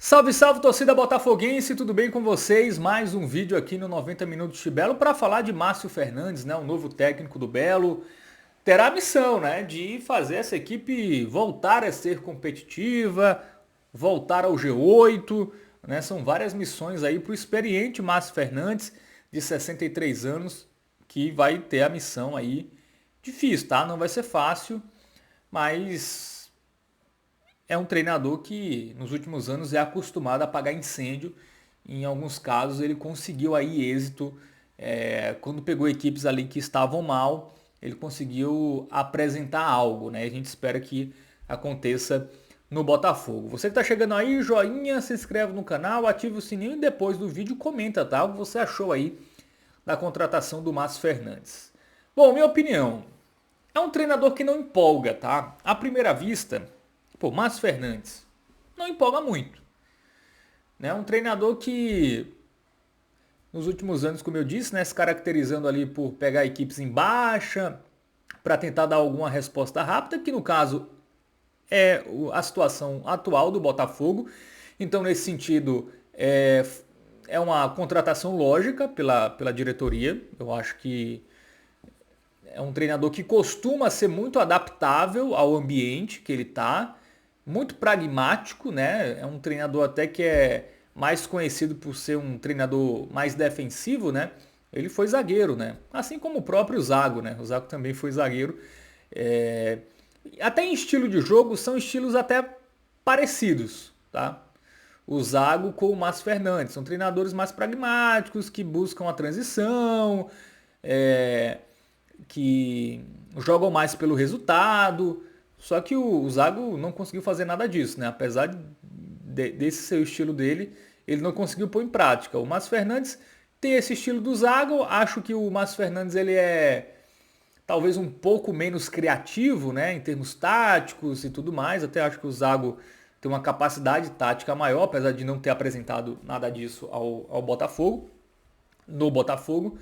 Salve, salve, torcida botafoguense, tudo bem com vocês? Mais um vídeo aqui no 90 Minutos de Belo para falar de Márcio Fernandes, né, o novo técnico do Belo. Terá a missão, né, de fazer essa equipe voltar a ser competitiva, voltar ao G8, né? São várias missões aí para o experiente Márcio Fernandes, de 63 anos, que vai ter a missão aí difícil, tá? Não vai ser fácil, mas é um treinador que nos últimos anos é acostumado a apagar incêndio. Em alguns casos ele conseguiu aí êxito quando pegou equipes ali que estavam mal, ele conseguiu apresentar algo, né? A gente espera que aconteça no Botafogo. Você que está chegando aí, joinha, se inscreve no canal, ativa o sininho e depois do vídeo comenta, tá? O que você achou aí da contratação do Márcio Fernandes. Bom, minha opinião, é um treinador que não empolga, tá? À primeira vista, pô, Márcio Fernandes não empolga muito, né? É um treinador que nos últimos anos, como eu disse, né, se caracterizando ali por pegar equipes em baixa para tentar dar alguma resposta rápida, que no caso é a situação atual do Botafogo. Então, nesse sentido, é uma contratação lógica pela diretoria. Eu acho que é um treinador que costuma ser muito adaptável ao ambiente que ele está, muito pragmático, né? É um treinador até que é mais conhecido por ser um treinador mais defensivo, né? Ele foi zagueiro, né? Assim como o próprio Zago, né? O Zago também foi zagueiro. É... Até em estilo de jogo são estilos até parecidos, tá? O Zago com o Márcio Fernandes são treinadores mais pragmáticos que buscam a transição, é, que jogam mais pelo resultado. Só que o Zago não conseguiu fazer nada disso, né? Apesar desse ser o estilo dele, ele não conseguiu pôr em prática. O Márcio Fernandes tem esse estilo do Zago. Acho que o Márcio Fernandes ele é talvez um pouco menos criativo, né? Em termos táticos e tudo mais. Até acho que o Zago tem uma capacidade tática maior, apesar de não ter apresentado nada disso ao Botafogo, no Botafogo.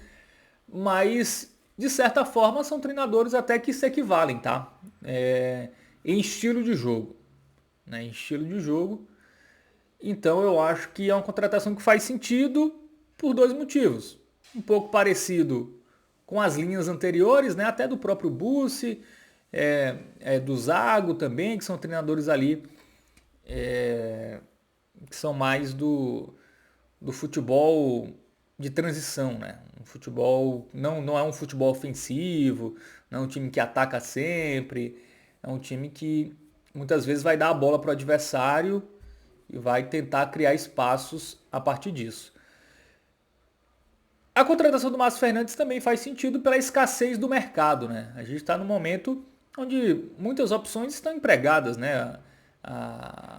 Mas de certa forma são treinadores até que se equivalem, tá? Em estilo de jogo, né? Em estilo de jogo. Então eu acho que é uma contratação que faz sentido por dois motivos. Um pouco parecido com as linhas anteriores, né? Até do próprio Bussi, do Zago também, que são treinadores ali que são mais do futebol de transição, né? Um futebol não é um futebol ofensivo, não é um time que ataca sempre, é um time que muitas vezes vai dar a bola para o adversário e vai tentar criar espaços a partir disso. A contratação do Márcio Fernandes também faz sentido pela escassez do mercado, né? A gente está num momento onde muitas opções estão empregadas, né?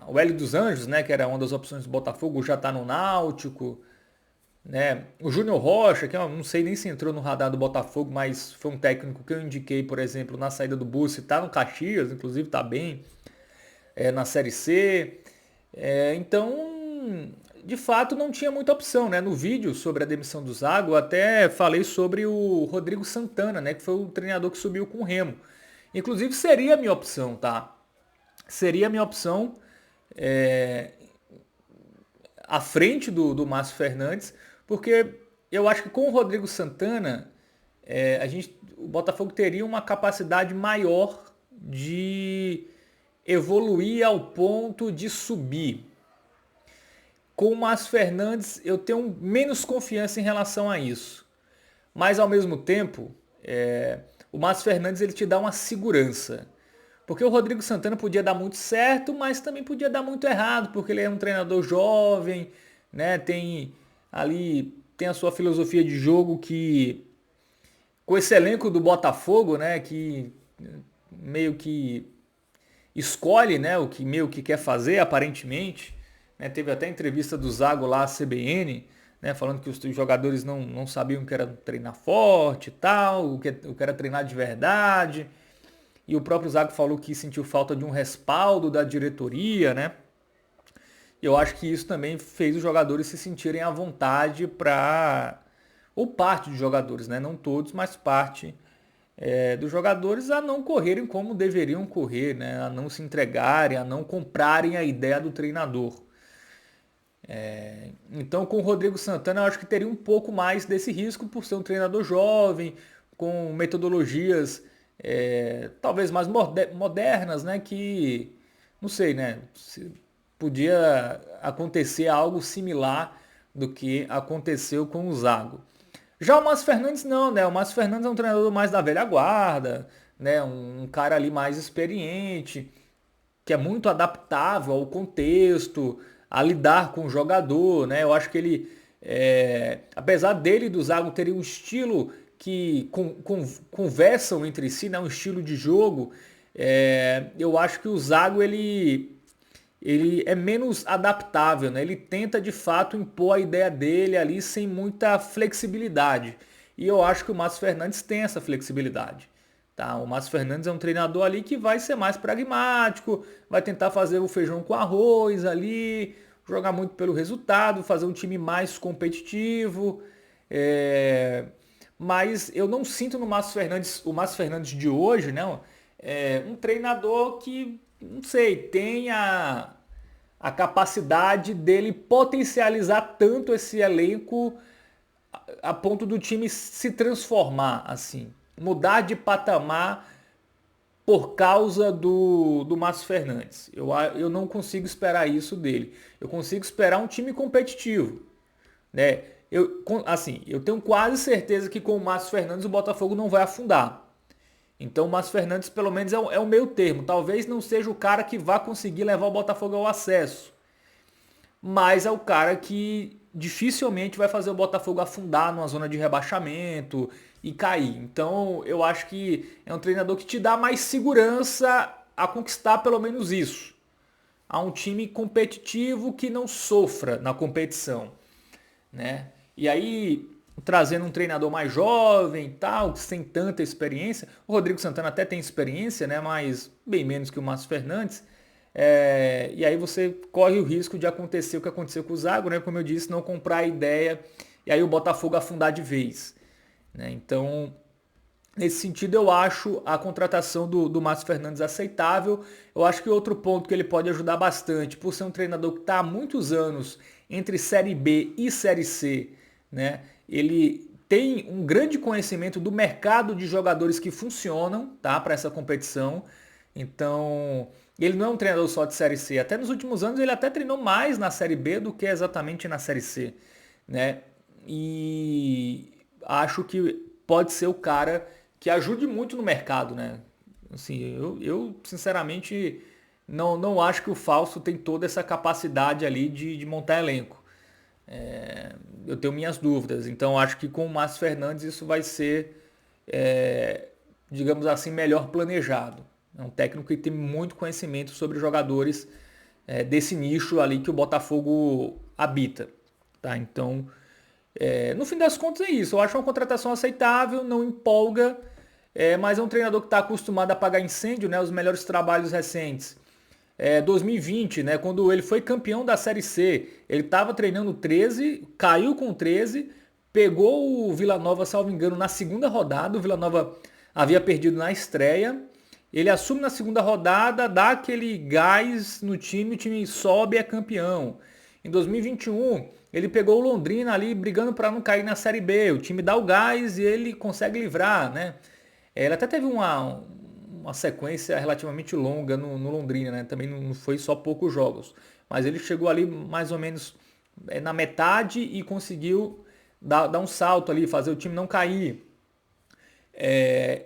O Hélio dos Anjos, né, que era uma das opções do Botafogo, já está no Náutico, né? O Júnior Rocha, que eu não sei nem se entrou no radar do Botafogo, mas foi um técnico que eu indiquei, por exemplo, na saída do Bussi, está no Caxias, inclusive está bem, na Série C. Então, de fato, não tinha muita opção, né? No vídeo sobre a demissão do Zago, eu até falei sobre o Rodrigo Santana, né? Que foi o treinador que subiu com o Remo. Inclusive, seria a minha opção, tá? Seria a minha opção à frente do Márcio Fernandes, porque eu acho que com o Rodrigo Santana, o Botafogo teria uma capacidade maior de evoluir ao ponto de subir. Com o Márcio Fernandes, eu tenho menos confiança em relação a isso. Mas, ao mesmo tempo, o Márcio Fernandes ele te dá uma segurança. Porque o Rodrigo Santana podia dar muito certo, mas também podia dar muito errado, porque ele é um treinador jovem, né? Tem a sua filosofia de jogo que, com esse elenco do Botafogo, né? Que meio que escolhe, né? O que meio que quer fazer, aparentemente. Né? Teve até entrevista do Zago lá, à CBN, né? Falando que os jogadores não sabiam o que era treinar forte e tal, o que era treinar de verdade. E o próprio Zago falou que sentiu falta de um respaldo da diretoria, né? E eu acho que isso também fez os jogadores se sentirem à vontade para... Ou parte dos jogadores, né? Não todos, mas parte dos jogadores a não correrem como deveriam correr, né? A não se entregarem, a não comprarem a ideia do treinador. Então, com o Rodrigo Santana, eu acho que teria um pouco mais desse risco por ser um treinador jovem, com metodologias talvez mais modernas, né? Que, não sei, né? Podia acontecer algo similar do que aconteceu com o Zago. Já o Márcio Fernandes não, né? O Márcio Fernandes é um treinador mais da velha guarda, né? Um cara ali mais experiente, que é muito adaptável ao contexto, a lidar com o jogador, né? Eu acho que ele, apesar dele e do Zago terem um estilo que conversam entre si, né? Um estilo de jogo, eu acho que o Zago ele é menos adaptável, né? Ele tenta de fato impor a ideia dele ali sem muita flexibilidade. E eu acho que o Márcio Fernandes tem essa flexibilidade. Tá? O Márcio Fernandes é um treinador ali que vai ser mais pragmático, vai tentar fazer o feijão com arroz ali, jogar muito pelo resultado, fazer um time mais competitivo. Mas eu não sinto no Márcio Fernandes, o Márcio Fernandes de hoje, né? Um treinador que, não sei, tem a capacidade dele potencializar tanto esse elenco a ponto do time se transformar, assim, mudar de patamar por causa do Márcio Fernandes. Eu não consigo esperar isso dele. Eu consigo esperar um time competitivo, né? Eu tenho quase certeza que com o Márcio Fernandes o Botafogo não vai afundar. Então o Márcio Fernandes pelo menos é o meio termo. Talvez não seja o cara que vá conseguir levar o Botafogo ao acesso, mas é o cara que dificilmente vai fazer o Botafogo afundar numa zona de rebaixamento e cair. Então eu acho que é um treinador que te dá mais segurança a conquistar pelo menos isso. A um time competitivo que não sofra na competição, né? E aí, trazendo um treinador mais jovem, tal, sem tanta experiência, o Rodrigo Santana até tem experiência, né? Mas bem menos que o Márcio Fernandes. E aí você corre o risco de acontecer o que aconteceu com o Zago, né? Como eu disse, não comprar a ideia e aí o Botafogo afundar de vez, né? Então, nesse sentido, eu acho a contratação do Márcio Fernandes aceitável. Eu acho que outro ponto que ele pode ajudar bastante, por ser um treinador que está há muitos anos entre Série B e Série C, né? Ele tem um grande conhecimento do mercado de jogadores que funcionam, tá, para essa competição. Então, ele não é um treinador só de Série C. Até nos últimos anos ele até treinou mais na Série B do que exatamente na Série C, né? E acho que pode ser o cara que ajude muito no mercado, né? Assim, eu sinceramente não acho que o Fausto tem toda essa capacidade ali de montar elenco. Eu tenho minhas dúvidas. Então acho que com o Márcio Fernandes isso vai ser, digamos assim, melhor planejado. É um técnico que tem muito conhecimento sobre jogadores desse nicho ali que o Botafogo habita. Tá? Então, no fim das contas é isso. Eu acho uma contratação aceitável, não empolga, mas é um treinador que está acostumado a apagar incêndio, né? Os melhores trabalhos recentes. 2020, né, quando ele foi campeão da Série C, ele estava treinando 13, caiu com 13, pegou o Vila Nova, salvo engano, na segunda rodada. O Vila Nova havia perdido na estreia. Ele assume na segunda rodada, dá aquele gás no time, o time sobe e é campeão. Em 2021, ele pegou o Londrina ali brigando para não cair na Série B. O time dá o gás e ele consegue livrar, né? Ele até teve uma sequência relativamente longa no Londrina, né? Também não foi só poucos jogos. Mas ele chegou ali mais ou menos na metade e conseguiu dar um salto ali, fazer o time não cair.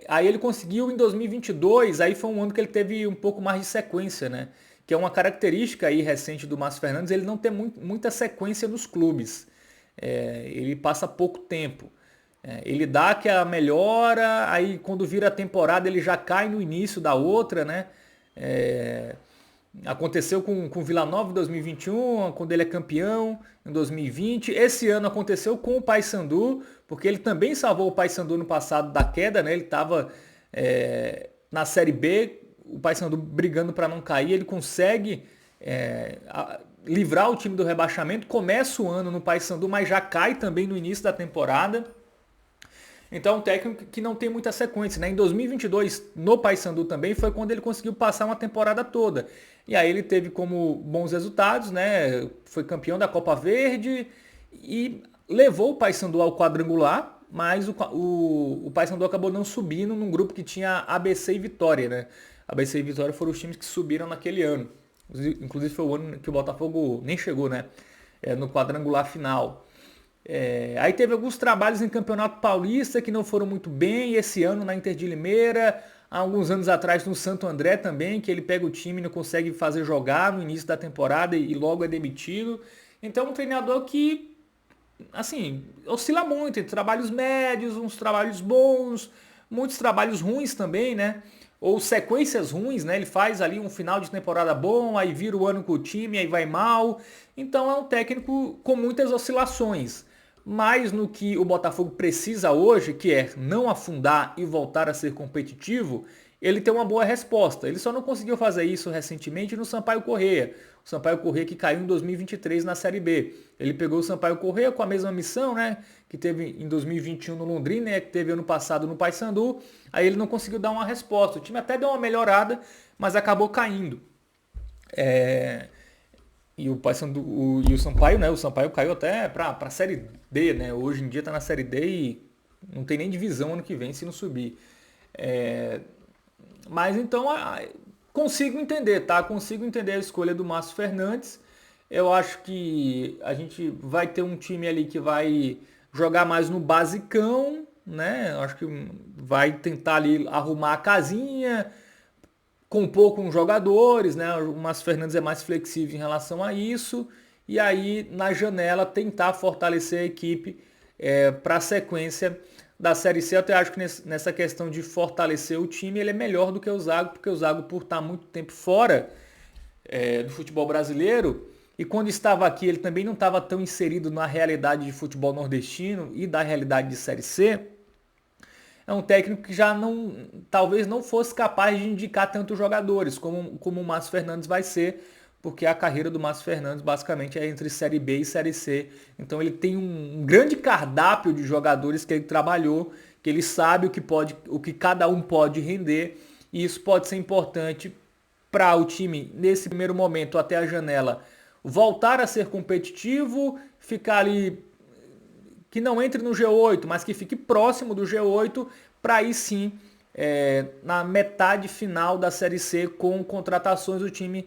Aí ele conseguiu em 2022, aí foi um ano que ele teve um pouco mais de sequência, né? Que é uma característica aí recente do Márcio Fernandes, ele não tem muita sequência nos clubes. Ele passa pouco tempo. Ele dá aquela melhora, aí quando vira a temporada ele já cai no início da outra, né? Aconteceu com o Vila Nova em 2021, quando ele é campeão em 2020. Esse ano aconteceu com o Paysandu, porque ele também salvou o Paysandu no passado da queda, né? Ele estava na Série B, o Paysandu brigando para não cair, ele consegue livrar o time do rebaixamento, começa o ano no Paysandu, mas já cai também no início da temporada. Então é um técnico que não tem muita sequência, né? Em 2022, no Paysandu também, foi quando ele conseguiu passar uma temporada toda. E aí ele teve como bons resultados, né? Foi campeão da Copa Verde e levou o Paysandu ao quadrangular, mas o Paysandu acabou não subindo num grupo que tinha ABC e Vitória, né? ABC e Vitória foram os times que subiram naquele ano. Inclusive foi o ano que o Botafogo nem chegou, né? No quadrangular final. Aí teve alguns trabalhos em Campeonato Paulista que não foram muito bem. E esse ano na Inter de Limeira, há alguns anos atrás no Santo André também, que ele pega o time e não consegue fazer jogar no início da temporada e logo é demitido. Então um treinador que, assim, oscila muito entre trabalhos médios, uns trabalhos bons, muitos trabalhos ruins também, né? Ou sequências ruins, né? Ele faz ali um final de temporada bom, aí vira o ano com o time, aí vai mal. Então é um técnico com muitas oscilações. Mas no que o Botafogo precisa hoje, que é não afundar e voltar a ser competitivo, ele tem uma boa resposta. Ele só não conseguiu fazer isso recentemente no Sampaio Corrêa. O Sampaio Corrêa que caiu em 2023 na Série B. Ele pegou o Sampaio Corrêa com a mesma missão, né? Que teve em 2021 no Londrina, né, que teve ano passado no Paysandu. Aí ele não conseguiu dar uma resposta. O time até deu uma melhorada, mas acabou caindo. E o Paysandu, e o Sampaio, né? O Sampaio caiu até para a Série D, né? Hoje em dia está na Série D e não tem nem divisão ano que vem se não subir. Mas então consigo entender, tá? Consigo entender a escolha do Márcio Fernandes. Eu acho que a gente vai ter um time ali que vai jogar mais no basicão, né? Eu acho que vai tentar ali arrumar a casinha, compor com jogadores, né? O Márcio Fernandes é mais flexível em relação a isso. E aí, na janela, tentar fortalecer a equipe para a sequência da Série C. Eu até acho que nessa questão de fortalecer o time, ele é melhor do que o Zago, porque o Zago, por estar muito tempo fora do futebol brasileiro, e quando estava aqui, ele também não estava tão inserido na realidade de futebol nordestino e da realidade de Série C. É um técnico que já talvez não fosse capaz de indicar tantos jogadores como o Márcio Fernandes vai ser, porque a carreira do Márcio Fernandes basicamente é entre Série B e Série C. Então ele tem um grande cardápio de jogadores que ele trabalhou, que ele sabe o que cada um pode render, e isso pode ser importante para o time, nesse primeiro momento, até a janela, voltar a ser competitivo, ficar ali, que não entre no G8, mas que fique próximo do G8, para aí sim, na metade final da Série C, com contratações do time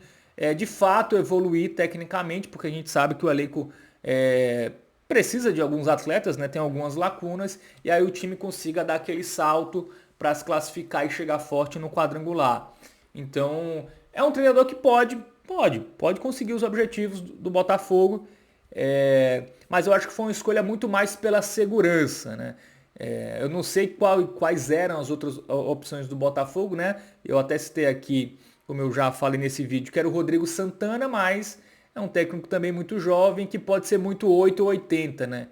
de fato evoluir tecnicamente, porque a gente sabe que o elenco precisa de alguns atletas, né? Tem algumas lacunas, e aí o time consiga dar aquele salto para se classificar e chegar forte no quadrangular. Então, é um treinador que pode conseguir os objetivos do Botafogo, mas eu acho que foi uma escolha muito mais pela segurança, né? Eu não sei quais eram as outras opções do Botafogo, né? Eu até citei aqui, como eu já falei nesse vídeo, que era o Rodrigo Santana, mas é um técnico também muito jovem, que pode ser muito 8 ou 80, né?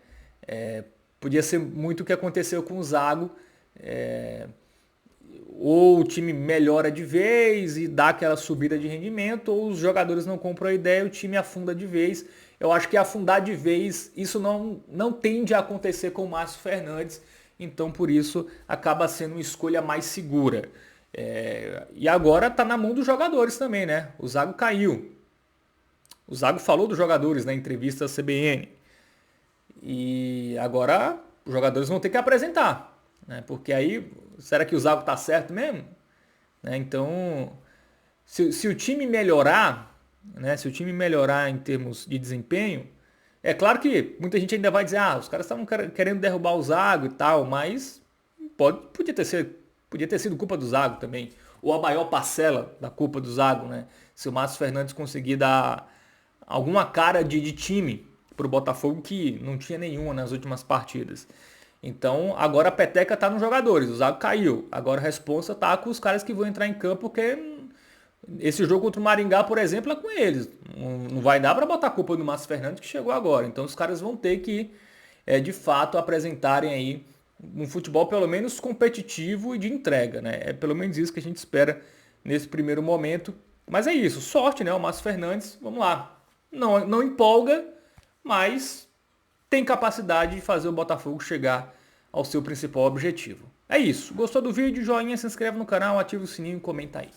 Podia ser muito o que aconteceu com o Zago, ou o time melhora de vez e dá aquela subida de rendimento, ou os jogadores não compram a ideia e o time afunda de vez. Eu acho que afundar de vez, isso não tende a acontecer com o Márcio Fernandes, então por isso acaba sendo uma escolha mais segura. E agora está na mão dos jogadores também, né? O Zago caiu. O Zago falou dos jogadores na entrevista à CBN. E agora os jogadores vão ter que apresentar, né? Porque aí, será que o Zago está certo mesmo? Então, se o time melhorar, né? Se o time melhorar em termos de desempenho, é claro que muita gente ainda vai dizer, os caras estavam querendo derrubar o Zago e tal, mas podia ter sido culpa do Zago também, ou a maior parcela da culpa do Zago, né? Se o Márcio Fernandes conseguir dar alguma cara de time para o Botafogo, que não tinha nenhuma nas últimas partidas. Então agora a peteca está nos jogadores, o Zago caiu, agora a responsa está com os caras que vão entrar em campo, porque esse jogo contra o Maringá, por exemplo, é com eles. Não vai dar para botar a culpa do Márcio Fernandes, que chegou agora. Então os caras vão ter que, de fato, apresentarem aí um futebol pelo menos competitivo e de entrega, né? É pelo menos isso que a gente espera nesse primeiro momento. Mas é isso, sorte, né? O Márcio Fernandes, vamos lá. Não empolga, mas tem capacidade de fazer o Botafogo chegar ao seu principal objetivo. É isso. Gostou do vídeo? Joinha, se inscreve no canal, ativa o sininho e comenta aí.